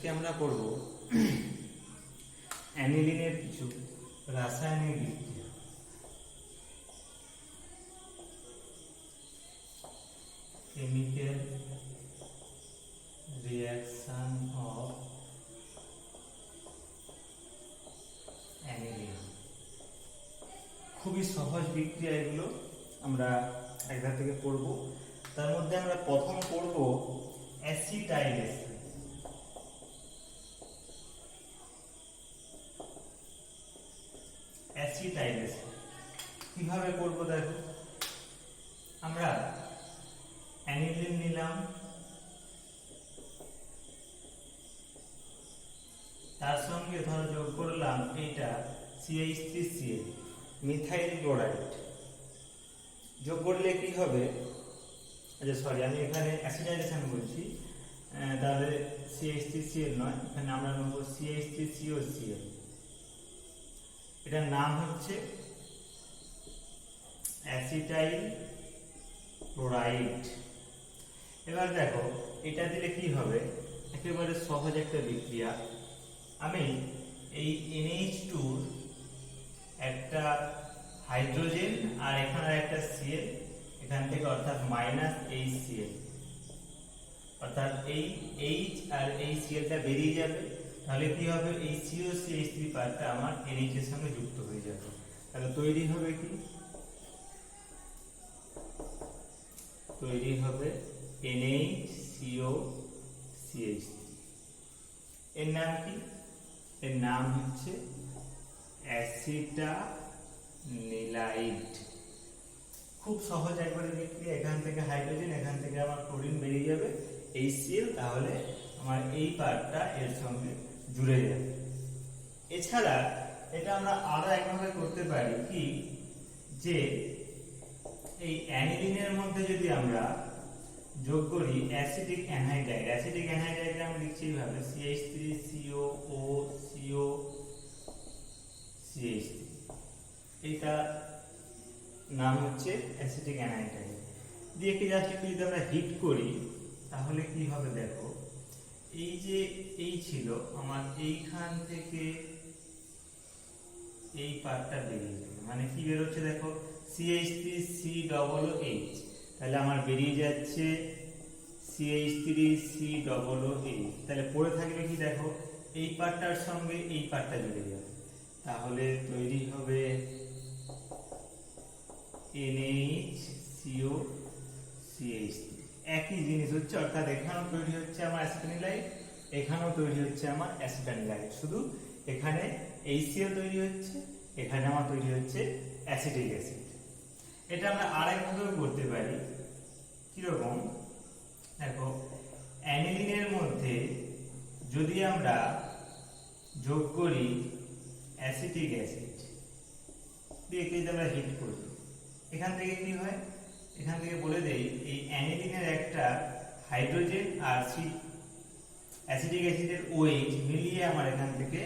আজকে আমরা পড়ব অ্যানিলিনের কিছু রাসায়নিক বিক্রিয়া। Chemical reaction of aniline. খুবই সহজ বিক্রিয়া এগুলো, আমরা একবার থেকে পড়ব। তার মধ্যে আমরা প্রথম পড়ব অ্যাসিটাইলেশন। অ্যাসিটাইলেশন কিভাবে করব দেখো, আমরা অ্যানিলিন নিলাম, তার সঙ্গে ধরো যোগ করলাম এইটা CH3Cl মিথাইল ক্লোরাইড। যোগ করলে কি হবে, আচ্ছা সরি আমি এখানে অ্যাসিটাইলেশন বলছি, তাহলে CH3Cl নয়, এখানে আমরা নেব CH3COCl। এটার নাম হচ্ছে অ্যাসিটাইল ক্লোরাইড। এবার দেখো এটা দিলে কি হবে, একেবারে সহজ একটা বিক্রিয়া। আমি এই NH2 একটা হাইড্রোজেন আর এখানে একটা Cl, এখান থেকে অর্থাৎ -HCl, অর্থাৎ এই H আর এই Clটা বেরিয়ে যাবে। তাহলে কি হবে, এই COCH3 পার্টটা আমার NH এর সঙ্গে যুক্ত হয়ে যাবে। তাহলে তৈরি হবে কি, তৈরি হবে NaCOCH3। এর নাম কি, এর নাম হচ্ছে অ্যাসিটানিলাইড। খুব সহজ একবারে বিক্রিয়া। এখান থেকে হাইড্রোজেন, এখান থেকে আমার ক্লোরিন বেরিয়ে যাবে, HCl, তাহলে আমার এই পার্টটা এর সঙ্গে জুড়ে যাবে। এছাড়া এটা আমরা আরো একভাবে করতে পারি কি, যে এই অ্যানিলিনের মধ্যে যদি আমরা যোগ করি অ্যাসিটিক অ্যানহাইড্রাইড। অ্যাসিটিক অ্যানহাইড্রাইড আমরা লিখছি এইভাবে CH3COOCH3, এটা নাম হচ্ছে অ্যাসিটিক অ্যানহাইড্রাইড। দিয়ে কি জাস্ট একটু যদি আমরা হিট করি তাহলে কি হবে দেখো, এই যে এই ছিল আমার, এইখান থেকে এই পার্টটা বেরিয়ে যাবে। মানে কি বের হচ্ছে দেখো, CH3COOH, তাহলে আমার বেরিয়ে যাচ্ছে CH3COOH। তাহলে পড়ে থাকবে কি দেখো, এই পার্টটার সঙ্গে এই পার্টটা জুড়ে যাবে, তাহলে তৈরি হবে NaCOCH3। একই জিনিস হচ্ছে, অর্থাৎ এখানেও তৈরি হচ্ছে আমার অ্যাসিটানিলাইড, এখানেও তৈরি হচ্ছে আমার অ্যাসিটানিলাইড, শুধু এখানে HCl তৈরি হচ্ছে, এখানে আমার তৈরি হচ্ছে অ্যাসিটিক অ্যাসিড। এটা আমরা আরেকভাবেও করতে পারি। কিরকম দেখো, অ্যানিলিনের মধ্যে যদি আমরা যোগ করি অ্যাসিটিক অ্যাসিড, দিয়ে যদি আমরা হিট করি, এখান থেকে কি হয়, এখান থেকে বলে দেই এই অ্যানিলিনের একটা হাইড্রোজেন আর অ্যাসিটিক অ্যাসিডের OH মিলিয়ে আমার এখান থেকে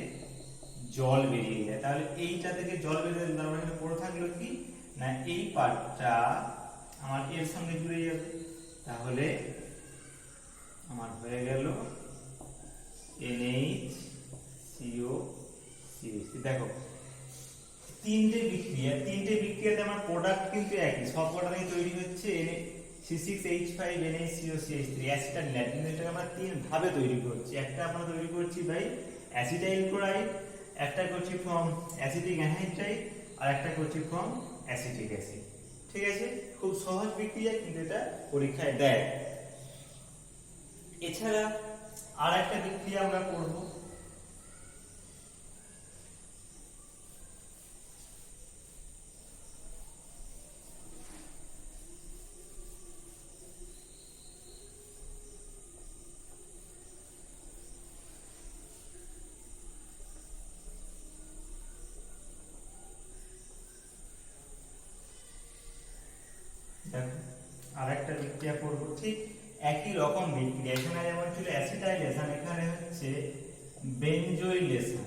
জল বেরিয়ে যায়। তাহলে এইটা থেকে জল বেরিয়ে গেলে আমার এখানে পড়ে থাকলো কি না, এই পার্টটা আমার এর সঙ্গে জুড়ে যাবে, তাহলে আমার হয়ে গেল NaCOCH3। দেখো তিনটে বিক্রিয়াতে আমার প্রোডাক্ট কিন্তু একই, সব কটাই তৈরি হচ্ছে C6H5NaCOCH3 অ্যাসিটানিলাইড। কিন্তু এটাকে আমরা তিন ভাবে তৈরি করছি। একটা আমরা তৈরি করছি বাই অ্যাসিটাইল ক্লোরাইড, একটা করছি ফ্রম অ্যাসিটিক অ্যানহাইড্রাইড, আর একটা করছি ফ্রম অ্যাসিটিক অ্যাসিড। ঠিক আছে, খুব সহজ বিক্রিয়া, কিন্তু এটা পরীক্ষায় দেয়। এছাড়া আর একটা বিক্রিয়া আমরা করব, আরেকটা বিক্রিয়া করব, ঠিক একই রকম বিক্রিয়া। এখানে যেমন ছিল অ্যাসিটাইলেশন, এখানে হচ্ছে বেনজোইলেশন।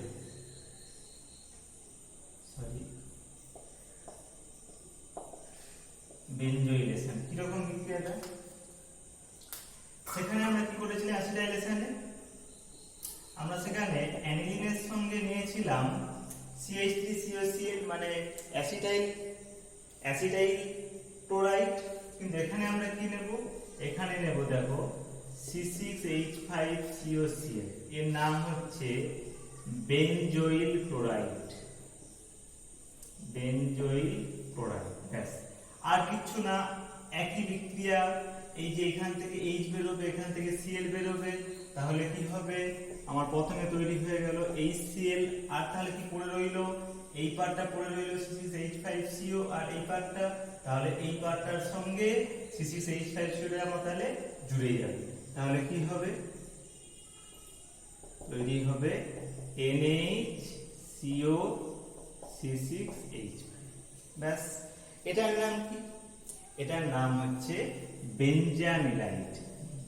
বেনজোইলেশন কিরকম বিক্রিয়াটা, সেখানে আমরা কি করেছিলাম অ্যাসিটাইলেশনে, পড়েছিলাম CH3COCl মানে অ্যাসিটাইল ক্লোরাইড, কিন্তু এখানে আমরা কি নেব, এখানে নেব দেখো C6H5COCl, এর নাম হচ্ছে বেনজোইল ক্লোরাইড। বেনজোইল ক্লোরাইড, ব্যাস আর কিছু না, একই বিক্রিয়া। এই যে এখান থেকে H বেরোবে, এখান থেকে Cl বেরোবে, তাহলে কি হবে, আমার প্রথমে তৈরি হয়ে গেল HCl, আর তাহলে কি পড়ে রইল, এই পার্টটা পড়ে রইল C6H5CO, আর এই পার্টটা, তাহলে এই পার্টটার সঙ্গে C6H5CO আমার তাহলে জুড়ে যাবে, তাহলে কি হবে, তৈরি হবে NaCO C6H5। ব্যাস, এটার নাম কি, এটার নাম হচ্ছে বেনজানিলাইট।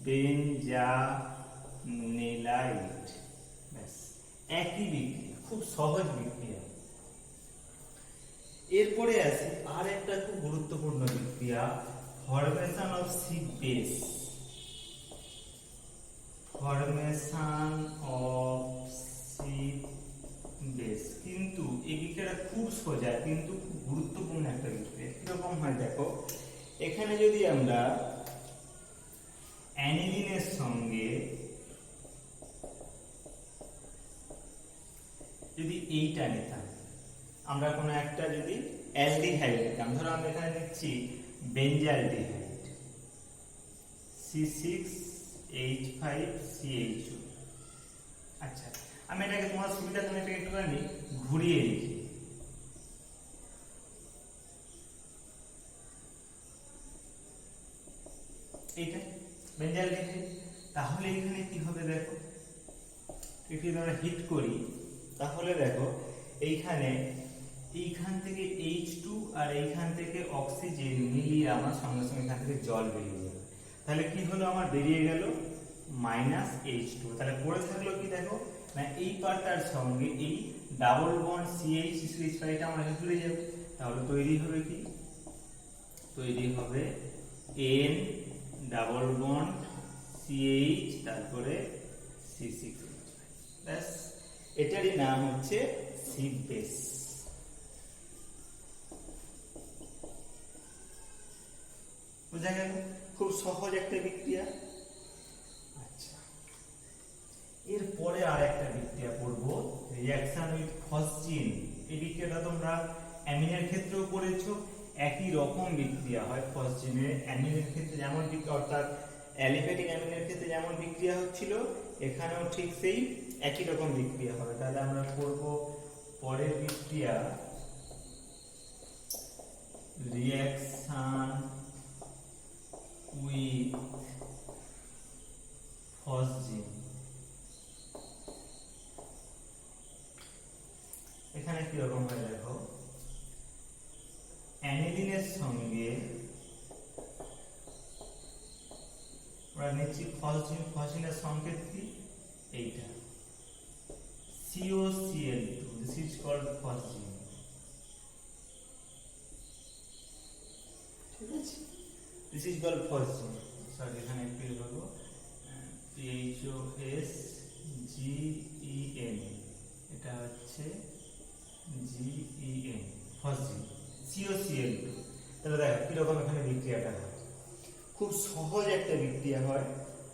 বেনজানিলাইট, ব্যাস একই বিক্রিয়া, খুব সহজ বিক্রিয়া। এরপরে আসি আর একটা খুব গুরুত্বপূর্ণ বিক্রিয়া, formation of seed base. Formation of seed base, কিন্তু এই বিক্রিয়াটা খুব সোজা কিন্তু খুব গুরুত্বপূর্ণ একটা বিক্রিয়া। কিরকম হয় দেখো, এখানে যদি আমরা অ্যানিলিনের সঙ্গে যদি এইটা নিতাম, আমরা কোনো একটা যদি অ্যালডিহাইড নিতাম, ধরো আমরা এখানে নিচ্ছি বেনজালডিহাইড C6H5CHO। আচ্ছা, আমি এটাকে তোমার সুবিধা তুমি এটাকে একটুখানি ঘুরিয়ে লিখি, এইটা বেনজালডিহাইড। তাহলে এখানে কি হবে দেখো, এটি আমরা হিট করি, তাহলে দেখো এইখান থেকে H2 আর এইখান থেকে অক্সিজেন মিলিয়ে আমার সঙ্গে সঙ্গে এখান থেকে জল বেরিয়ে যাবে, তাহলে কি হলো, আমার বেরিয়ে গেল -H2। তাহলে পড়ে থাকলো কি দেখো না, এই পার্টটার সঙ্গে এই ডাবল বন্ড CH3H5টা আমরা জুড়ে যাবে, তাহলে তৈরি হবে কি, তৈরি হবে N ডাবল বন্ড CH তারপরে C6H5। ব্যাস, এটারই নাম হচ্ছে সিড বেস। বুঝা গেল, খুব সহজ একটা বিক্রিয়া। আচ্ছা, এরপরে আর একটা বিক্রিয়া পড়ব, রিঅ্যাকশন উইথ ফসজিন। এই বিক্রিয়াটা তোমরা অ্যামিনের ক্ষেত্রেও পড়েছো, একই রকম বিক্রিয়া হয়। ফসজিনের অ্যামিনের ক্ষেত্রে যেমন বিক্রিয়া, অর্থাৎ অ্যালিফ্যাটিক অ্যামিনের ক্ষেত্রে যেমন বিক্রিয়া হচ্ছিল, এখানেও ঠিক সেই একই রকম বিক্রিয়া হবে। তাহলে আমরা করব পরের বিক্রিয়া, রিঅ্যাকশন উইথ ফসজিন। এখানে কি রকম হয় দেখো, অ্যানিলিনের সঙ্গে আমরা নিচ্ছি ফসজিন। ফসজিনের সংকেত কি, এইটা COCl2, this is called phosgene। ঠিক আছে, this is called phosgene। Sorry, এখানে একটু লিখব PHOSGEN, এটা হচ্ছে GEN, phosgene, COCl2। তাহলে দেখো কিরকম এখানে বিক্রিয়াটা হয়, খুব সহজ একটা বিক্রিয়া হয়।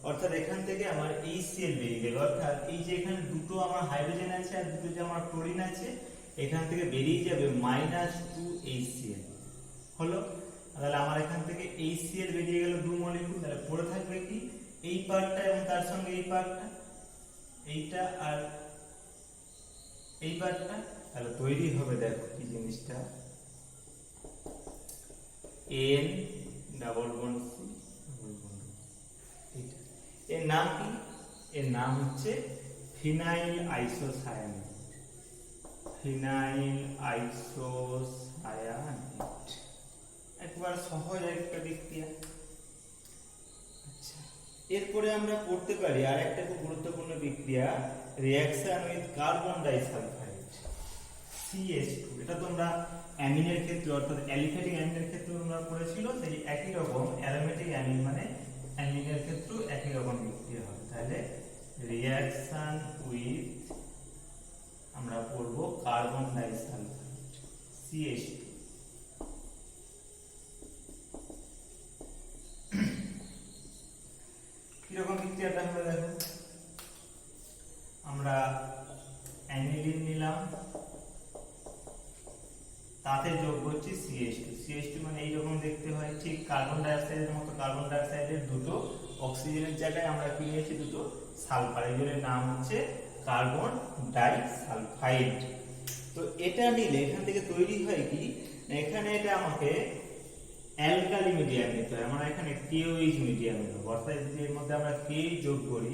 অর্থাৎ এখান থেকে আমার HCl বেরিয়ে গেল, অর্থাৎ এই যে এখানে দুটো আমার হাইড্রোজেন আছে আর দুটো যে আমার ক্লোরিন আছে, এখান থেকে বেরিয়ে যাবে -2HCl হলো। তাহলে আমার এখান থেকে HCl বেরিয়ে গেল 2 মলিকুল, তাহলে পড়ে থাকবে কি, এই পার্টটা এবং তার সঙ্গে এই পার্টটা, এইটা আর এই পার্টটা, তাহলে তৈরি হবে দেখো কি জিনিসটা, N double bond C double bond. এইটা এর নাম কি, এর নাম হচ্ছে ফিনাইল আইসোসায়ানাইড। ফিনাইল আইসোসায়ানাইড, একবার সহজ একটা বিক্রিয়া। আচ্ছা, এরপরে আমরা পড়তে পারি আর একটা খুব গুরুত্বপূর্ণ বিক্রিয়া, reaction with carbon disulphide CH2। এটা তোমরা অ্যামিনের ক্ষেত্রে, অর্থাৎ অ্যালিফ্যাটিক অ্যামিনের ক্ষেত্রে তোমরা পড়েছিল, সেই একই রকম অ্যারোমেটিক অ্যামিন মানে অ্যামিনের ক্ষেত্রেও একই রকম বিক্রিয়া হয়। তাহলে রিঅ্যাকশন উইথ আমরা পড়বো কার্বন ডাইসালফাইড CH2। কিরকম বিক্রিয়াটা হলো দেখো, আমরা অ্যানিলিন নিলাম, তাতে যোগ করছি CH2 মানে এইরকম দেখতে হয়, ঠিক কার্বন ডাই অক্সাইডের মতো। কার্বন ডাই অক্সাইডের দুটো অক্সিজেনের জায়গায় আমরা কি নিয়েছি, দুটো সালফার, এর নাম হচ্ছে কার্বন ডাই সালফাইড। তো এটা নিলে এখান থেকে তৈরি হয় কি, এখানে এটা আমাকে অ্যালকালি মিডিয়াম নিতে হয়, আমরা এখানে KOH মিডিয়াম নেব, অর্থাৎ যদি এর মধ্যে আমরা K যোগ করি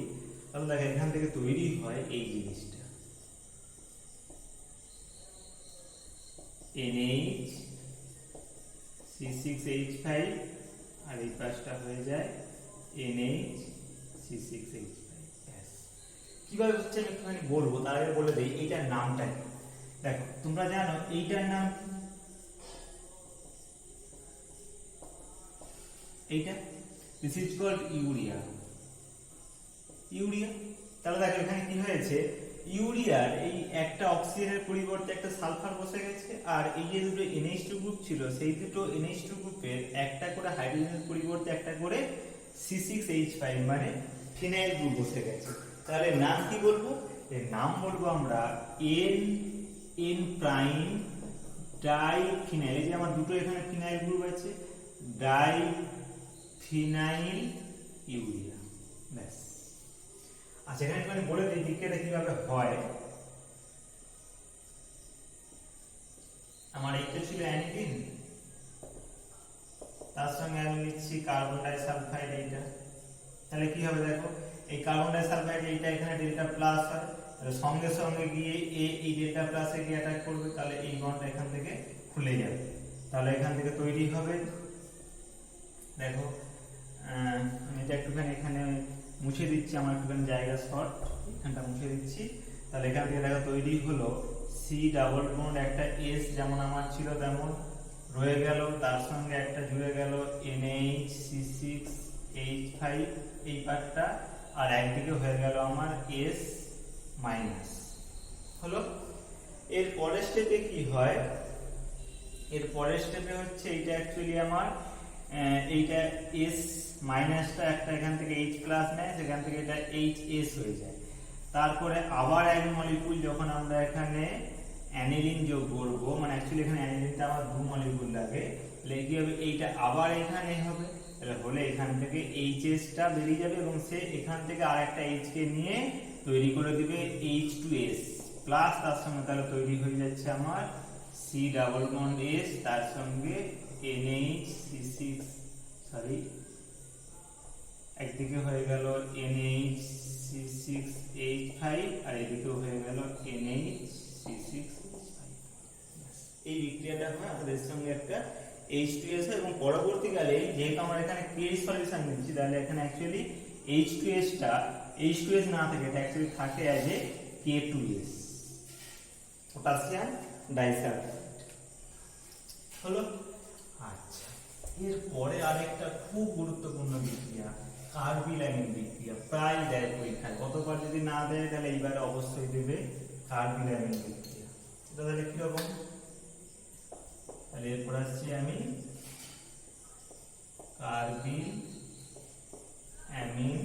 তাহলে দেখো এখান থেকে তৈরি হয় এই জিনিসটা NH C6H5, আর এই পাশটা হয়ে যায় NH C6H5। কিভাবে হচ্ছে আমি একটুখানি বলবো, তার আগে বলে দেই এইটার নামটা কি। দেখো তোমরা জানো এইটার নাম, এইটা দিস ইজ কল্ড ইউরিয়া। তাহলে দেখো এখানে কি হয়েছে, ইউরিয়ার এই একটা অক্সিজেনের পরিবর্তে একটা সালফার বসে গেছে, আর এই যে দুটো NH2 গ্রুপ ছিল সেই দুটো NH2 গ্রুপের একটা করে হাইড্রোজেনের পরিবর্তে একটা করে C6H5 মানে ফিনাইল গ্রুপ বসে গেছে। তাহলে নাম কি বলবো, এর নাম বলবো আমরা N প্রাইম ডাইফিনাইল। এই যে আমার দুটো এখানে ফিনাইল গ্রুপ আছে, ডাইফিনাইল ইউরিয়া। ব্যাস। আচ্ছা এখানে একটু বলে দিই বিক্রিয়াটা কিভাবে হয়। আমার এইটা ছিল অ্যানিলিন, তার সঙ্গে আমি নিচ্ছি কার্বন ডাই সালফাইড এইটা। তাহলে কি হবে দেখো, এই কার্বন ডাই সালফাইড এইটা এখানে ডেল্টা প্লাস হয়, তাহলে সঙ্গে সঙ্গে গিয়ে এই ডেল্টা প্লাসে গিয়ে অ্যাটাক করবে, তাহলে এই বন্ডটা এখান থেকে খুলে যাবে। তাহলে এখান থেকে তৈরি হবে, দেখো আমি এটা একটুখানি এখানে মুছে দিচ্ছি, আমার একটুখানি জায়গা শর্ট, এখানটা মুছে দিচ্ছি। তাহলে এখান থেকে দেখো তৈরি হলো C ডাবল বন্ড, একটা S যেমন আমার ছিল তেমন রয়ে গেল, তার সঙ্গে একটা জুড়ে গেল NH C6H5 এই পার্টটা, আর একদিকে হয়ে গেল আমার S মাইনাস হলো। এর পরের স্টেপে কি হয়, এর পরের স্টেপে হচ্ছে এইটা অ্যাকচুয়ালি আমার এইটা S মাইনাসটা একটা এখান থেকে H প্লাস নেয়, সেখান থেকে এটা HS হয়ে যায়। তারপরে আবার এক মলিকুল যখন আমরা এখানে অ্যানিলিন যোগ করব, মানে অ্যাকচুয়ালি এখানে অ্যানিলিনটা আমার দু মলিকুল লাগে, তাহলে কি হবে, এইটা আবার এখানে হবে, তাহলে হলে এখান থেকে HSটা বেরিয়ে যাবে এবং সে এখান থেকে আর একটা H কে নিয়ে তৈরি করে দিবে H2S প্লাস, তার সঙ্গে তাহলে তৈরি হয়ে যাচ্ছে আমার C ডাবল বন্ড S, তার সঙ্গে NH একদিকে হয়ে গেল NH6H5 আর এদিকে হয়ে গেল NH6H5। এই বিক্রিয়াটা হয় আমাদের সঙ্গে একটা H2S, এবং পরবর্তীকালে যেহেতু আমরা এখানে K সলিউশন নিচ্ছি, তাহলে এখানে অ্যাকচুয়ালি H2S না থেকে এটা অ্যাকচুয়ালি থাকে as a K2S, potassium disulphide হলো। আচ্ছা এরপরে আরেকটা খুব গুরুত্বপূর্ণ বিক্রিয়া, কার্বিলাইন বিক্রিয়া, প্রায় দেয় পরীক্ষায়, কতবার যদি না দেয় তাহলে এইবারে অবশ্যই দেবে কার্বিলাইন বিক্রিয়া। এটা তাহলে কিরকম, তাহলে এরপর আসছি আমি কার্বিল অ্যামিন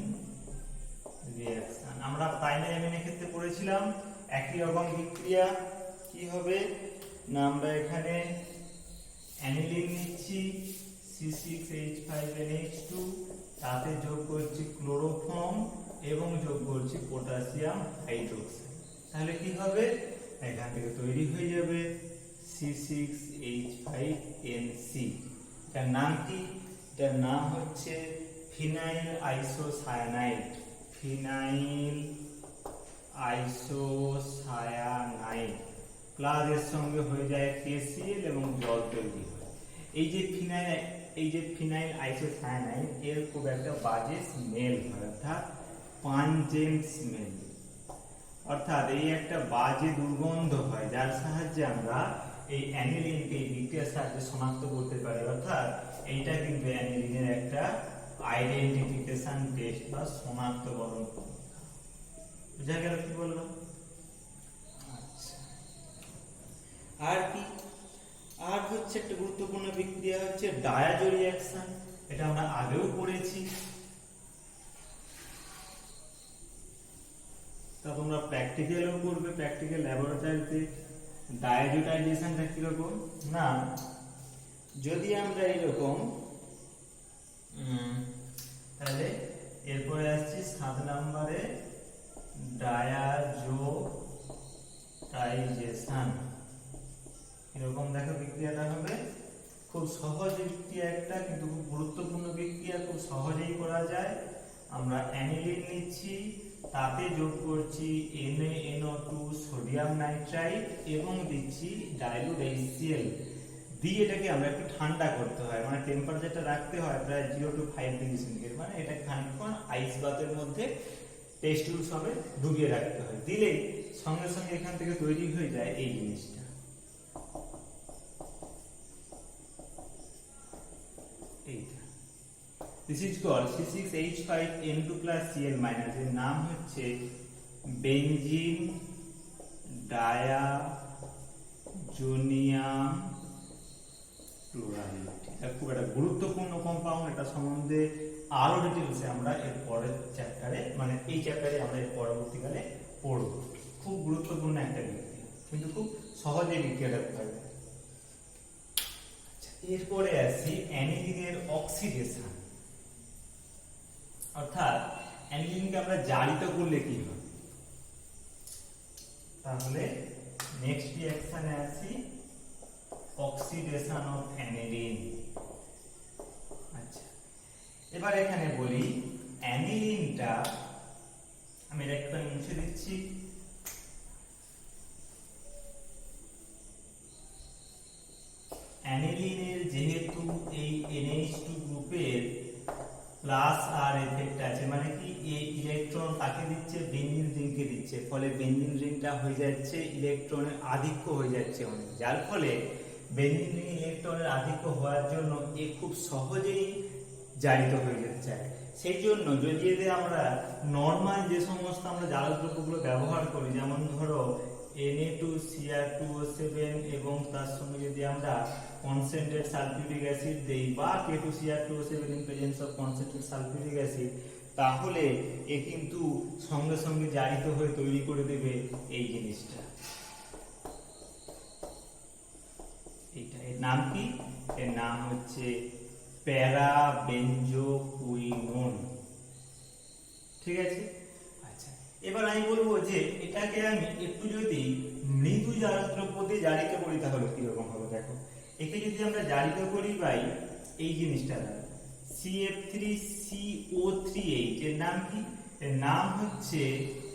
রিঅ্যাকশন। আমরা প্রাইমারি অ্যামিনের ক্ষেত্রে পড়েছিলাম একই রকম বিক্রিয়া। কি হবে না, আমরা এখানে অ্যানিলিন নিচ্ছি C6H5NH2, তাতে যোগ করছি ক্লোরোফর্ম এবং যোগ করছি পটাশিয়াম হাইড্রোক্সাইড। তাহলে কি হবে, এখান থেকে তৈরি হয়ে যাবে C6H5NC। এটার নাম কি, এটার নাম হচ্ছে phenyl isocyanide. Phenyl isocyanide plus এর সঙ্গে হয়ে যায় KCl এবং জল তৈরি হয়। এই যে ফিনাইল আইসোসায়ানাইড এর খুব একটা বাজে স্মেল হয়, অর্থাৎ পাঞ্জেন্ট স্মেল, অর্থাৎ এই একটা বাজে দুর্গন্ধ হয়, যার সাহায্যে আমরা এই অ্যানিলিনকে এই বিক্রিয়ার সাহায্যে শনাক্ত করতে পারি। অর্থাৎ এইটা কিন্তু অ্যানিলিনের একটা আইডেন্টিফিকেশন টেস্ট বা শনাক্তকরণ পরীক্ষা। বুঝা গেল কি বললাম? আচ্ছা আর কি, আর হচ্ছে একটা গুরুত্বপূর্ণ বিক্রিয়া হচ্ছে ডায়াজো রিঅ্যাকশন। এটা আমরা আগেও পড়েছি, তা তোমরা প্র্যাকটিক্যালও করবে, প্র্যাকটিক্যাল ল্যাবরেটরিতে। ডায়াজোটাইজেশনটা কিরকম না, যদি আমরা এরকম তাহলে এরপরে আসছি 7 নম্বরে ডায়াজোটাইজেশন। এরকম দেখো বিক্রিয়াটা হবে, খুব সহজ বিক্রিয়া একটা, কিন্তু খুব গুরুত্বপূর্ণ বিক্রিয়া, খুব সহজেই করা যায়। আমরা অ্যানিলিন নিচ্ছি, তাতে যোগ করছি NaNO2 সোডিয়াম নাইট্রাইট এবং দিচ্ছি ডাইলুট HCl দিয়ে এটাকে আমরা একটু ঠান্ডা করতে হয়, মানে টেম্পারেচারটা রাখতে হয় প্রায় 0 to 5 ডিগ্রি সেন্টিগ্রেড, মানে এটা খানিকক্ষণ আইস বাথের মধ্যে টেস্ট টিউব সবে ডুবিয়ে রাখতে হয়, দিলেই সঙ্গে সঙ্গে এখান থেকে তৈরি হয়ে যায় এই জিনিসটা। এইটা this is called C6H5N2 Cl minus, এর নাম হচ্ছে বেনজিন ডায়াজোনিয়াম ক্লোরাইড। এটা খুব একটা গুরুত্বপূর্ণ কম্পাউন্ড, এটা সম্বন্ধে আরো ডিটেইলসে আমরা এর পরের চ্যাপ্টারে, মানে এই চ্যাপ্টারে আমরা এর পরবর্তীকালে পড়ব। খুব গুরুত্বপূর্ণ একটা বিক্রিয়া, কিন্তু খুব সহজে বিক্রিয়াটা হয়। এরপরে আসি অ্যানিলিনের অক্সিডেশন, অর্থাৎ অ্যানিলিনকে আমরা জারিত করলে কি হয়। তাহলে নেক্সট রিঅ্যাকশনে আসি অক্সিডেশন অফ অ্যানিলিন। আচ্ছা, এবার এখানে বলি অ্যানিলিনটা, আমি এটা একটু মুছে দিচ্ছি। অ্যানিলিনের যেহেতু এই NH2 গ্রুপের প্লাস আর এফেক্ট আছে, মানে কি এই ইলেকট্রন কাকে দিচ্ছে, বেনজিন রিংকে দিচ্ছে, ফলে বেনজিন রিংটা হয়ে যাচ্ছে ইলেকট্রনের আধিক্য হয়ে যাচ্ছে অনেক, যার ফলে বেনজিন রিং ইলেকট্রনের আধিক্য হওয়ার জন্য এ খুব সহজেই জারিত হয়ে যেতে চায়। সেই জন্য যদি এদের আমরা নর্মাল যে সমস্ত আমরা জারক দ্রব্যগুলো ব্যবহার করি, যেমন ধরো Na2Cr2O7 এবং তার সঙ্গে যদি আমরা কনসেন্ট্রেট সালফিউরিক অ্যাসিড দেই বা K2Cr2O7 in presence of concentrate sulphuric acid, তাহলে এ কিন্তু সঙ্গে সঙ্গে জারিত হয়ে তৈরি করে দেবে এই জিনিসটা। এইটা এর নাম কি, এর নাম হচ্ছে প্যারাবেনজোকুইনোন। ঠিক আছে, আচ্ছা এবার আমি বলবো যে এটাকে আমি একটু যদি মৃদু জারক দ্রব্য দিয়ে জারিত করি তাহলে কিরকম হবে। দেখো একে যদি আমরা জারিত করি বাই এই জিনিসটা CF3CO3H, এর নাম কি, এর নাম হচ্ছে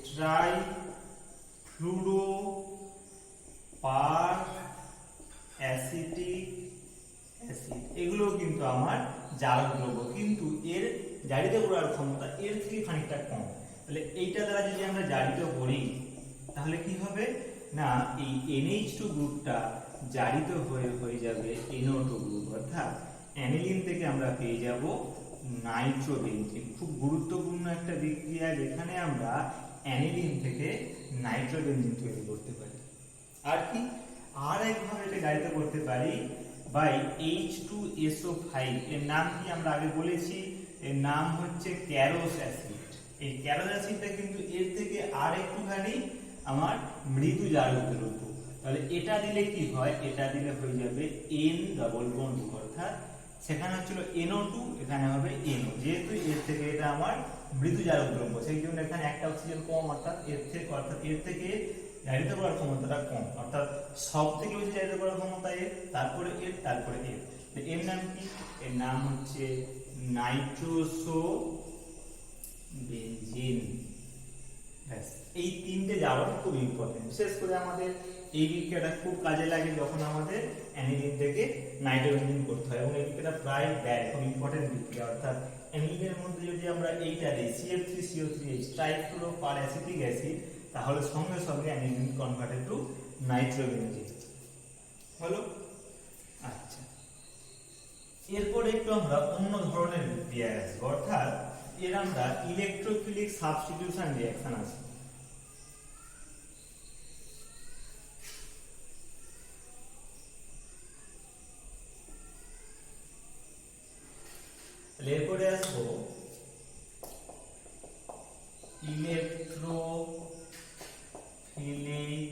ট্রাইফ্লুরোপার অ্যাসিটিক অ্যাসিড। এগুলো কিন্তু আমার জারক দ্রব্য, কিন্তু এর জারিত করার ক্ষমতা এর থেকে খানিকটা কম। তাহলে এইটা দ্বারা যদি আমরা জারিত করি তাহলে কি হবে না, এই NH2 গ্রুপটা জারিত হয়ে যাবে NO2 গ্রুপ, অর্থাৎ অ্যানিলিন থেকে আমরা পেয়ে যাব নাইট্রোবেনজিন। খুব গুরুত্বপূর্ণ একটা বিক্রিয়া, যেখানে আমরা অ্যানিলিন থেকে নাইট্রোবেনজিন তৈরি করতে পারি। আর কি, আর একভাবে এটা জারিত করতে পারি বাই H2SO5, এর নাম কি আমরা আগে বলেছি, এর নাম হচ্ছে ক্যারোস অ্যাসিড। এই ক্যারোস অ্যাসিডটা কিন্তু এর থেকে আর একটুখানি আমার মৃদু জারক দ্রব্য। তাহলে এটা দিলে কি হয়, এটা দিলে হয়ে যাবে N ডবল বন্ড, অর্থাৎ সেখানে হচ্ছিল NO2, এখানে হবে NO। যেহেতু এর থেকে এটা আমার মৃদু জারক দ্রব্য, সেই জন্য এখানে একটা অক্সিজেন কম, অর্থাৎ এর থেকে জারিত করার ক্ষমতাটা কম, অর্থাৎ সব থেকে বেশি জারিত করার ক্ষমতা এর, তারপরে এর, তারপরে এর। এর নাম কি, এর নাম হচ্ছে নাইট্রোসোবেনজিন। এই তিনটে জারক খুব ইম্পর্টেন্ট, বিশেষ করে আমাদের এই বিক্রিয়াটা খুব কাজে লাগে যখন আমাদের অ্যানিলিন থেকে নাইট্রোবেনজিন করতে হয়, এবং এই বিক্রিয়াটা প্রায় ব্যয়, খুব ইম্পর্টেন্ট বিক্রিয়া। অর্থাৎ অ্যানিলিনের মধ্যে যদি আমরা এইটা দিই CF3CO3H ট্রাইফ্লুরোপার অ্যাসিটিক অ্যাসিড, তাহলে সঙ্গে সঙ্গে অ্যানিলিন কনভার্টেড টু নাইট্রোবেনজিন হলো। আচ্ছা, এরপরে একটু আমরা অন্য ধরনের বিক্রিয়া আসবো, অর্থাৎ এর আমরা ইলেকট্রোফিলিক সাবস্টিটিউশন রিঅ্যাকশন আছে। এরপরে আসবো ইলেকট্রোফিলিক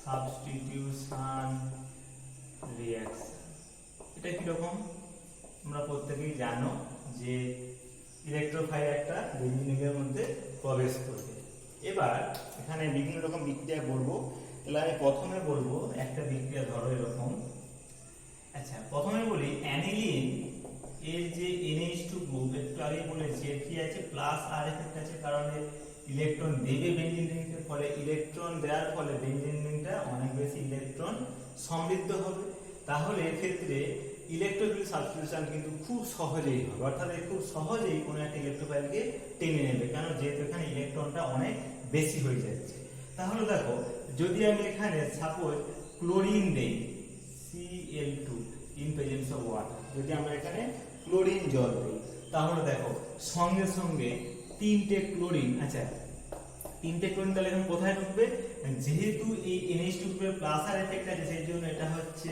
সাবস্টিটিউশন রিঅ্যাকশন। এটা কিরকম তোমরা প্রত্যেকেই জানো যে ইলেকট্রোফাইল একটা বেঞ্জিনের মধ্যে প্রবেশ করবে। এবার এখানে বিভিন্ন রকম বিক্রিয়া বলবো, তাহলে আমি প্রথমে বলবো একটা বিক্রিয়া ধরো এরকম। আচ্ছা, প্রথমে বলি অ্যানিলিন এর যে NH2 গ্রুপ, একটু আগে বলেছি এর কি আছে, প্লাস আর এফেক্ট আছে, কারণ ইলেকট্রন দেবে বেঞ্জিন রিংকে, ফলে ইলেকট্রন দেওয়ার ফলে বেঞ্জিন রিংটা অনেক বেশি ইলেকট্রন সমৃদ্ধ হবে। তাহলে এক্ষেত্রে ইলেকট্রোফিলিক সাবস্টিটিউশন কিন্তু খুব সহজেই হবে, অর্থাৎ খুব সহজেই কোনো একটা ইলেকট্রোফাইলকে টেনে নেবে, কারণ যেহেতু এখানে ইলেকট্রনটা অনেক বেশি হয়ে যাচ্ছে। তাহলে দেখো, যদি আমি এখানে সাপোজ ক্লোরিন দেই Cl2 in presence of water, যদি আমরা এখানে ক্লোরিন জল দিই, তাহলে দেখো সঙ্গে সঙ্গে তিনটে ক্লোরিন, আচ্ছা তিনটে ক্লোরিন তাহলে এখন কোথায় ঢুকবে, যেহেতু এই NH2 গ্রুপের প্লাস আর এফেক্ট আছে সেই জন্য এটা হচ্ছে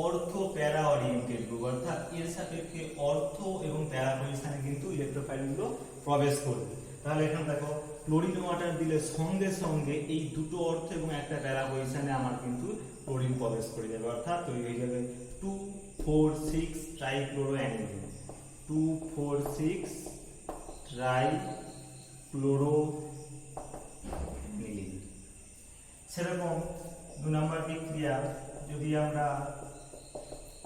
অর্থো প্যারা ওরিয়েন্টেড গ্রুপ, অর্থাৎ এর সাপেক্ষে অর্থো এবং প্যারা পজিশনে কিন্তু ইলেকট্রোফাইলগুলো প্রবেশ করবে। তাহলে এখন দেখো ক্লোরিন ওয়াটার দিলে সঙ্গে সঙ্গে এই দুটো অর্থ এবং একটা প্যারা পজিশনে আমার কিন্তু ক্লোরিন প্রবেশ করে যাবে, অর্থাৎ তৈরি হয়ে যাবে 2,4,6 ট্রাইক্লোরোঅ্যানিলিন, 2,4,6 ট্রাইক্লোরোঅ্যানিলিন। সেরকম 2 নম্বর বিক্রিয়া, যদি আমরা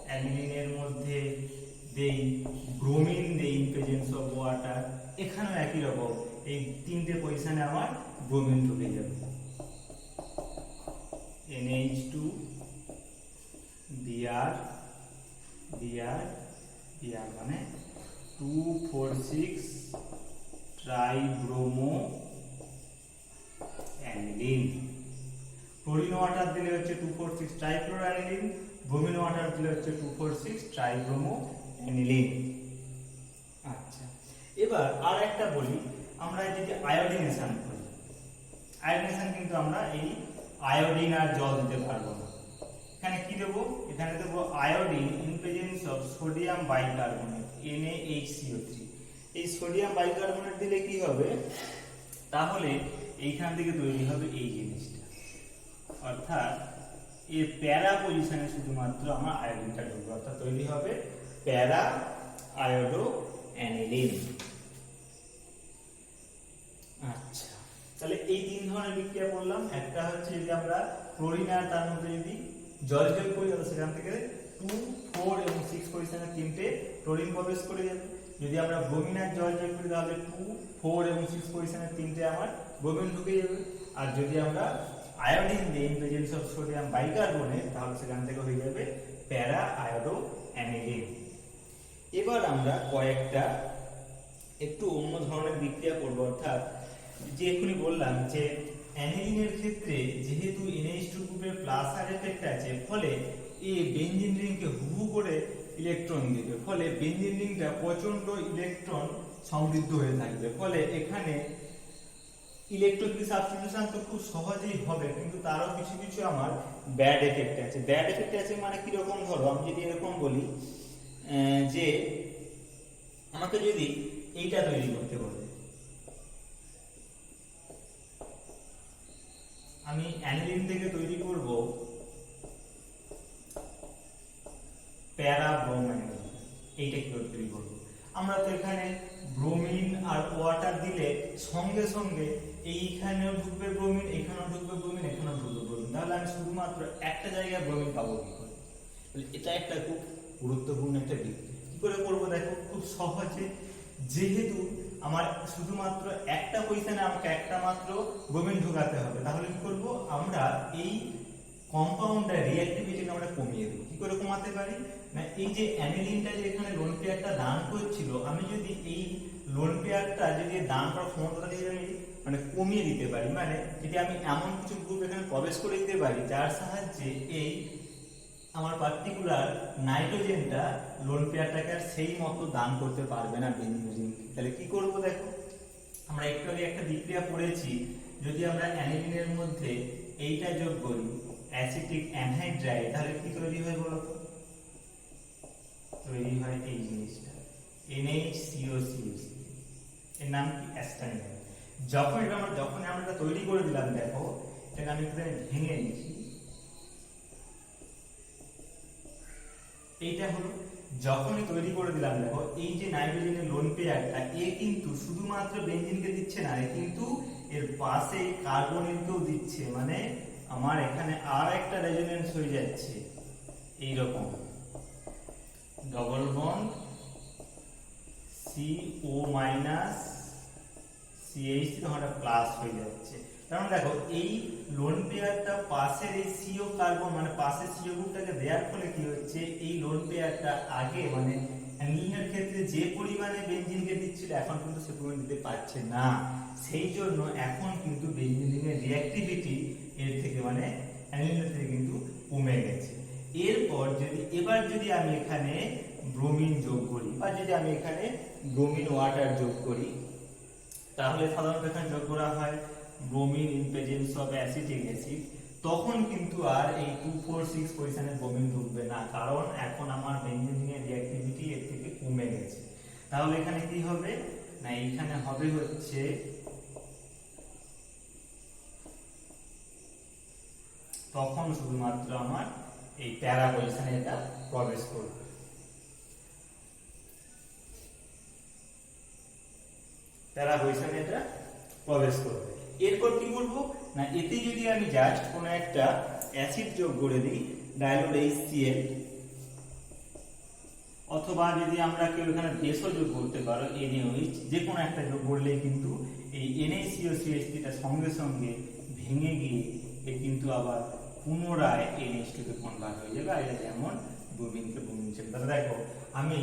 অ্যানিলিনের মধ্যে দেই ব্রোমিন দেই ইন প্রেজেন্স অফ ওয়াটার, এখানেও একই রকম এই তিনটে পজিশনে আমার ব্রোমিন ঢুকে যাবে, NH2 Br Br Br মানে 2,4,6 ট্রাইব্রোমো অ্যানিলিন। ক্লোরিন ওয়াটার দিলে হচ্ছে 2,4,6 ট্রাইক্লোরোঅ্যানিলিন, ব্রোমিন ওয়াটার দিলে হচ্ছে 2,4,6 ট্রাইব্রোমো অ্যানিলিন। আচ্ছা, এবার আর একটা বলি, আমরা যদি আয়োডিনেশন করি, আয়োডিনেশন কিন্তু আমরা এই আয়োডিন আর জল দিতে পারবো না। এখানে কি দেবো, এখানে দেবো iodine in presence of sodium bicarbonate NaHCO3। এই সোডিয়াম বাইকার্বনেট দিলে কি হবে, তাহলে এইখান থেকে তৈরি হবে এই জিনিসটা, অর্থাৎ এর প্যারা পজিশনে শুধুমাত্র আমার আয়োডিনটা ঢুকবে, অর্থাৎ তৈরি হবে প্যারা আয়োডো অ্যানিলিন। আচ্ছা, তাহলে এই তিন ধরনের বিক্রিয়া করলাম। একটা হচ্ছে যদি আমরা ক্লোরিন আর তার মধ্যে যদি জল যোগ করি, তাহলে সেখান থেকে 2, 4 এবং 6 পজিশনে তিনটে ক্লোরিন প্রবেশ করে যাবে। যদি আমরা ব্রোমিন আর জল যোগ করি, তাহলে 2, 4 এবং 6 পজিশনে তিনটে আমার ব্রোমিন ঢুকে যাবে। আর যদি আমরা আয়োডিন দিই in presence of sodium bicarbonate, তাহলে সেখান থেকে হয়ে যাবে প্যারা আয়োডো অ্যানিলিন। এবার আমরা কয়েকটা একটু অন্য ধরনের বিক্রিয়া করব, অর্থাৎ যে এখনই বললাম যে অ্যানিলিনের ক্ষেত্রে যেহেতু NH2 গ্রুপের প্লাস আর এফেক্ট আছে, ফলে এই বেঞ্জিন রিংকে হু করে ইলেকট্রন দিবে, ফলে বেঞ্জিন রিংটা প্রচন্ড ইলেকট্রন সমৃদ্ধ হয়ে থাকবে, ফলে এখানে ইলেকট্রোফিলিক সাবস্টিটিউশন তো খুব সহজেই হবে, কিন্তু তারও কিছু কিছু আমার ব্যাড এফেক্ট আছে। ব্যাড এফেক্ট আছে মানে কি রকম, ধরো আমি যদি এরকম বলি যে আমাকে যদি এইটা তৈরি করতে বলে, আমি অ্যানিলিন থেকে তৈরি করব প্যারা ব্রোমাইন, এইটা কি করে তৈরি করব, আমরা তো এখানে ব্রোমিন আর ওয়াটার দিলে সঙ্গে সঙ্গে এইখানেও ঢুকবে ব্রোমিন, এখানেও ঢুকবে ব্রোমিন, এখানেও ঢুকবে ব্রোমিন, তাহলে আমি শুধুমাত্র একটা জায়গায় ব্রোমিন পাবো কি করে? এটা একটা খুব গুরুত্বপূর্ণ একটা বিক্রিয়া। কি করে করবো দেখো, খুব সহজে, যেহেতু আমার শুধুমাত্র একটা পজিশনে আমাকে একটা মাত্র ব্রোমিন ঢোকাতে হবে, তাহলে কি করব, আমরা এই কম্পাউন্ডের রিঅ্যাক্টিভিটিকে আমরা কমিয়ে দেব। কি করে কমাতে পারি না, এই যে অ্যানিলিনটা যে এখানে লোন পেয়ারটা দান করছিল, আমি যদি এই লোন পেয়ারটা যদি দান করার ক্ষমতাটাকে আমি মানে কমিয়ে দিতে পারি, মানে যদি আমি এমন কিছু গ্রুপ এখানে প্রবেশ করে দিতে পারি যার সাহায্যে এই আমার পার্টিকুলার নাইট্রোজেনটা লোন পেয়ারটাকে আর সেই মতো দান করতে পারবে না বেঞ্জিন রিংকে, তাহলে কি করব দেখো, আমরা একটু আগে একটা বিক্রিয়া পড়েছি, যদি আমরা অ্যানিলিনের মধ্যে এইটা যোগ করি অ্যাসিটিক অ্যানহাইড্রাইড, তাহলে কি তৈরি হয় বলো তো, NaCO3 এর নাম কি অ্যাসিটানিন। যখন আমরা এটা তৈরি করে দিলাম, দেখো এটাকে আমি একটু ভেঙে নিচ্ছি, এইটা হলো যখনই তৈরি করে দিলাম, দেখো এই যে নাইট্রোজেনের লোন পেয়ারটা এ কিন্তু শুধুমাত্র বেনজিনকে দিচ্ছে না, এ কিন্তু এর পাশে কার্বনিলকেও দিচ্ছে, মানে আমার এখানে আর একটা রেজোনেন্স হয়ে যাচ্ছে এইরকম, double bond CO minus CH তখন প্লাস হয়ে যাচ্ছে। কারণ দেখো এই লোন পেয়ারটা পাশের এই CO কার্বন মানে পাশের CO গ্রুপটাকে দেওয়ার ফলে কি হচ্ছে, এই লোন পেয়ারটা আগে মানে অ্যানিলিনের ক্ষেত্রে যে পরিমাণে বেনজিনকে দিচ্ছিল এখন কিন্তু সে পরিমাণ দিতে পারছে না, সেই জন্য এখন কিন্তু বেনজিনের রিঅ্যাক্টিভিটি এর থেকে মানে অ্যানিলিনের থেকে কিন্তু কমে গেছে। এরপর এবার যদি আমি এখানে ব্রোমিন যোগ করি বা যদি আমি এখানে ব্রোমিন ওয়াটার যোগ করি, তাহলে সাধারণত এখানে যোগ করা হয় bromine in presence of acetic acid, তখন কিন্তু আর এই 2,4,6 পজিশনে ব্রোমিন ঢুকবে না, কারণ এখন আমার বেনজিনের রিঅ্যাক্টিভিটি এর থেকে কমে গেছে। তাহলে এখানে কি হবে না, এখানে হবে হচ্ছে তখন শুধুমাত্র আমার এই প্যারা পজিশনে এটা প্রবেশ করবে। প্যারা পজিশনে এটা প্রবেশ করবে। এরপর কি করব না, এতে যদি আমি জাস্ট কোনো একটা অ্যাসিড যোগ করে দিই, ডাইলুট HCl, অথবা যদি আমরা কেউ এখানে বেসও যোগ করতে পারো NaOH, যে কোনো একটা যোগ করলে কিন্তু এই NaCO3টা সঙ্গে সঙ্গে ভেঙে গিয়ে এ কিন্তু আবার পুনরায় NH2 তে কনভার্ট হয়ে যাবে। আর এটা যেমন ব্রোমিনকে ব্রোমিন ছিল। তাহলে দেখো আমি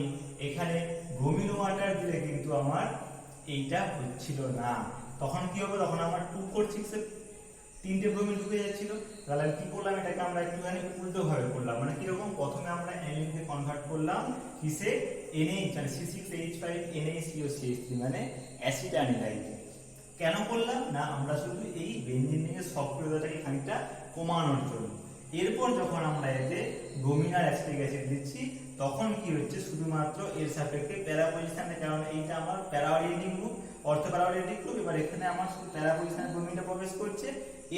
এখানে ব্রোমিন ওয়াটার দিলে কিন্তু আমার এইটা হচ্ছিল না, তখন কি হবে, তখন আমার 2,4,6 এর 3টে ব্রোমিন ঢুকে যাচ্ছিল। তাহলে আমি কি করলাম, এটাকে আমরা একটুখানি উল্টো ভাবে করলাম, মানে কিরকম, প্রথমে আমরা অ্যানিলিনকে কনভার্ট করলাম কিসে, NH মানে C6H5NaCO3 মানে অ্যাসিটানিলাইন। কেন করলাম না, আমরা শুধু এই বেনজিনের সক্রিয়তাটাকে খানিকটা কমানোর জন্য। এরপর যখন আমরা এতে ব্রোমিন আর অ্যাসিটিক অ্যাসিড দিচ্ছি, তখন কি হচ্ছে, শুধুমাত্র এর সাপেক্ষে প্যারা পজিশনে, কারণ এইটা আমার প্যারাঅরিয়েন্টিং গ্রুপ, অর্থ প্যারাঅরিয়েন্টিং গ্রুপ, এবার এখানে আমার শুধু প্যারা পজিশনে ব্রোমিনটা প্রবেশ করছে।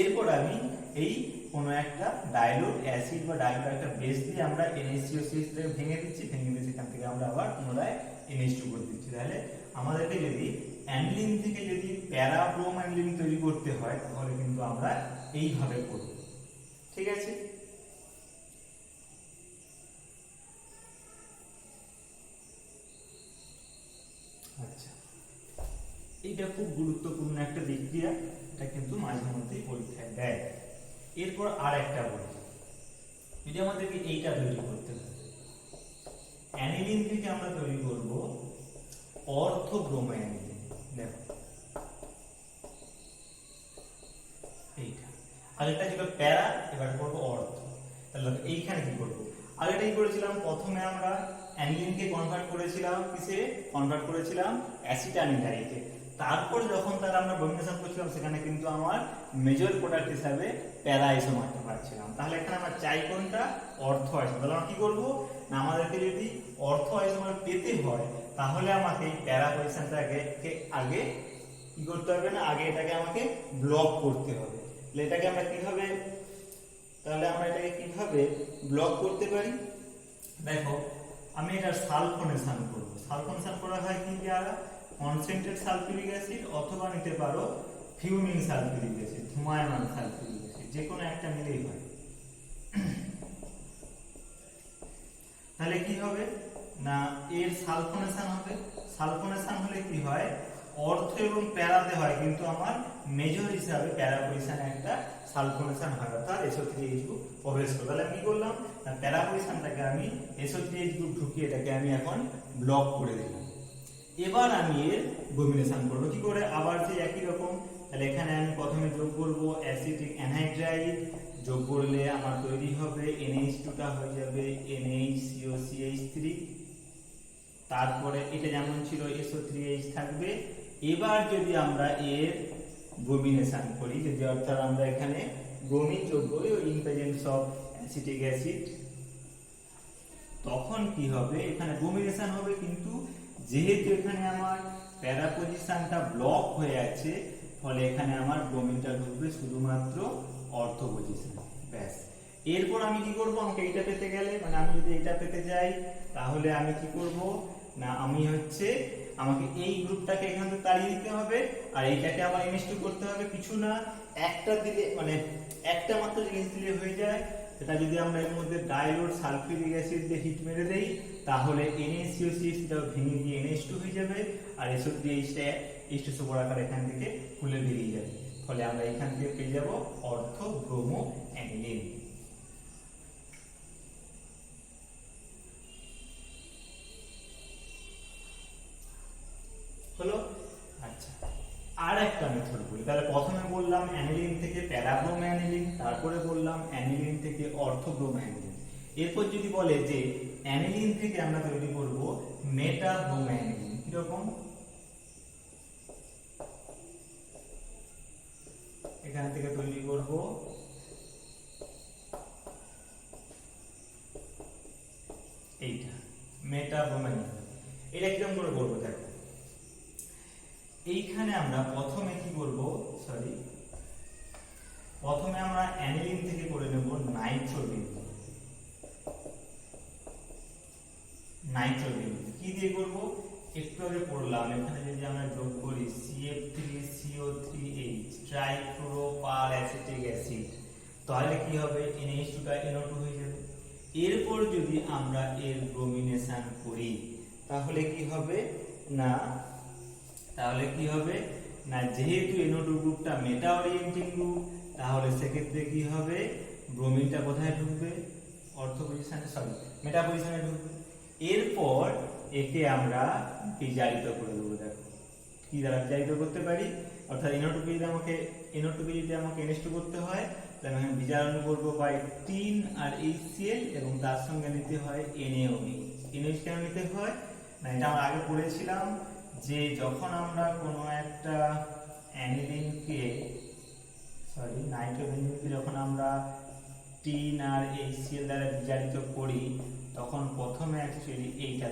এরপর আমি এই কোনো একটা ডাইলুট অ্যাসিড বা ডাইলুট একটা বেস দিয়ে আমরা NaCO3 টাকে ভেঙে দিচ্ছি, ভেঙে দিয়ে সেখান থেকে আমরা আবার পুনরায় NH2 করে দিচ্ছি। তাহলে আমাদেরকে যদি অ্যানিলিন থেকে যদি প্যারা ব্রোম অ্যানিলিন তৈরি করতে হয়, তাহলে কিন্তু আমরা এইভাবে করব। ঠিক আছে, আচ্ছা, এইটা খুব গুরুত্বপূর্ণ একটা বিক্রিয়া, এটা কিন্তু মাঝে মধ্যে পরীক্ষায় দেয়। এরপর আর একটা বলি, যদি আমাদেরকে এইটা তৈরি করতে হয়, অ্যানিলিন থেকে আমরা তৈরি করব অর্থ ব্রোমো অ্যানিলিন। দেখো এইটা আগেরটা ছিল প্যারা, এবার করবো অর্থ। তাহলে এইখানে কি করব, আগেটা কি করেছিলাম, প্রথমে আমরা অ্যানিলিনকে কনভার্ট করেছিলাম কিসে, কনভার্ট করেছিলাম অ্যাসিটানিলাইটে। তারপর যখন তার আমরা ব্রোমিনেশন করছিলাম, সেখানে কিন্তু আমার মেজর প্রোডাক্ট হিসাবে প্যারা আইসোমারটা পাচ্ছিলাম। তাহলে এখানে আমরা চাই কোনটা, অর্থ আইসোমার। তাহলে আমরা কি করব না, আমাদেরকে যদি অর্থ আইসোমার পেতে হয়, তাহলে আমাকে এই প্যারা পজিশনটাকে আগে কি করতে হবে না, আগে এটাকে আমাকে ব্লক করতে হবে। তাহলে এটাকে আমরা কিভাবে, তাহলে আমরা এটাকে কিভাবে ব্লক করতে পারি, দেখো আমি এটা সালফোনেশন করব। সালফোনেশন করা হয় কি দ্বারা, কনসেন্ট্রেট সালফিউরিক অ্যাসিড, অথবা নিতে পারো ফিউমিং সালফিউরিক অ্যাসিড, ধূমায়মান সালফিউরিক অ্যাসিড, যে কোনো একটা নিলেই হয়। তাহলে কি হবে না, এর সালফোনেশন হবে। সালফোনেশন হলে কি হয়, অর্থ এবং প্যারাতে হয়, কিন্তু আমার মেজর হিসাবে প্যারা পজিশনে একটা সালফোনেশন হয়, অর্থাৎ SO3H গ্রুপ প্রবেশ করে। তাহলে আমি কি করলাম না, প্যারা পজিশনটাকে আমি SO3H গ্রুপ ঢুকিয়ে এটাকে আমি এখন ব্লক করে দিলাম। এবার আমি এর ব্রোমিনেশন করব, কি করে, আবার সেই একই রকম। তাহলে এখানে আমি প্রথমে যোগ করব অ্যাসিটিক অ্যানহাইড্রাইড, যোগ করলে আমার তৈরি হবে NH2টা হয়ে যাবে NaCO3H3, তারপরে এটা যেমন ছিল SO3H থাকবে। এবার যদি আমরা এর ব্রোমিনেশন করি, যদি অর্থাৎ আমরা এখানে ব্রোমিন যোগ করি in presence of acetic acid, তখন কি হবে, এখানে ব্রোমিনেশন হবে, কিন্তু যেহেতু এখানে আমার প্যারা পজিশনটা ব্লক হয়ে আছে, ফলে এখানে আমার ব্রোমিনটা ঢুকবে শুধুমাত্র অর্থ পজিশন, ব্যাস। এরপর আমি কি করব, আমাকে এইটা পেতে গেলে, মানে আমি যদি এইটা পেতে যাই, তাহলে আমি কি করব না, আমি আমাকে এই গ্রুপটাকে এখান থেকে তাড়িয়ে দিতে হবে, আর এইটাকে আমার NH2 করতে হবে। কিছু না, একটা দিলে, মানে একটা মাত্র জিনিস দিলে হয়ে যায়। সেটা যদি আমরা এর মধ্যে ডাইলোড সালফিউরিক অ্যাসিড দিয়ে হিট মেরে দেই, তাহলে NaCO6টাও ভেঙে গিয়ে NH2 হয়ে যাবে, আর এসব দিয়ে H2SO আকার এখান থেকে খুলে বেরিয়ে যাবে। ফলে আমরা এখান থেকে পেয়ে যাব অর্থ ব্রোমো অ্যানিলিন। হলো? আচ্ছা, আর একটা মেথড বলি। তাহলে প্রথমে বললাম অ্যানিলিন থেকে প্যারাব্রোমো অ্যানিলিন, তারপরে বললাম অ্যানিলিন থেকে অর্থব্রোমো অ্যানিলিন। এরপর যদি বলে যে অ্যানিলিন থেকে আমরা তৈরি করব মেটাব্রোমো অ্যানিলিন, কিরকম? এখান থেকে তৈরি করব এইটা মেটাব্রোমো অ্যানিলিন। এটা কিরকম করে করবো দেখো। এইখানে আমরা প্রথমে কি করব, প্রথমে আমরা অ্যানিলিন থেকে করে নেব নাইট্রোবিন। কি দিয়ে করব? একটু আগে পড়লাম, এখানে যদি আমরা যোগ করি CF3CO3H ট্রাইফ্লোরোপার অ্যাসিটিক অ্যাসিড, তাহলে কি হবে, NH2টা NO2 হয়ে যাবে। এরপর যদি আমরা এর ব্রোমিনেশন করি, তাহলে কি হবে না, যেহেতু NO2 গ্রুপটা মেটা ওরিয়েন্টিং গ্রুপ, তাহলে সেক্ষেত্রে কি হবে, ব্রোমিনটা কোথায় ঢুকবে, অর্থ পজিশনে, মেটা পজিশনে ঢুকবে। এরপর একে আমরা বিজারিত করে দেবো। দেখো কি দ্বারা বিজারিত করতে পারি, অর্থাৎ NO2 কে যদি আমাকে NH2 করতে হয়, তাহলে আমি বিজারণ করবো বাই টিন আর HCl, এবং তার সঙ্গে নিতে হয় NaOH। NaOH কেন নিতে হয় না, এটা আমরা আগে পড়েছিলাম যে যখন আমরা কোনো একটা নাইট্রোবেনজিনকে যখন আমরা টিন আর HCl দ্বারা বিজারিত করি, তখন প্রথমে অ্যাকচুয়ালি এইটা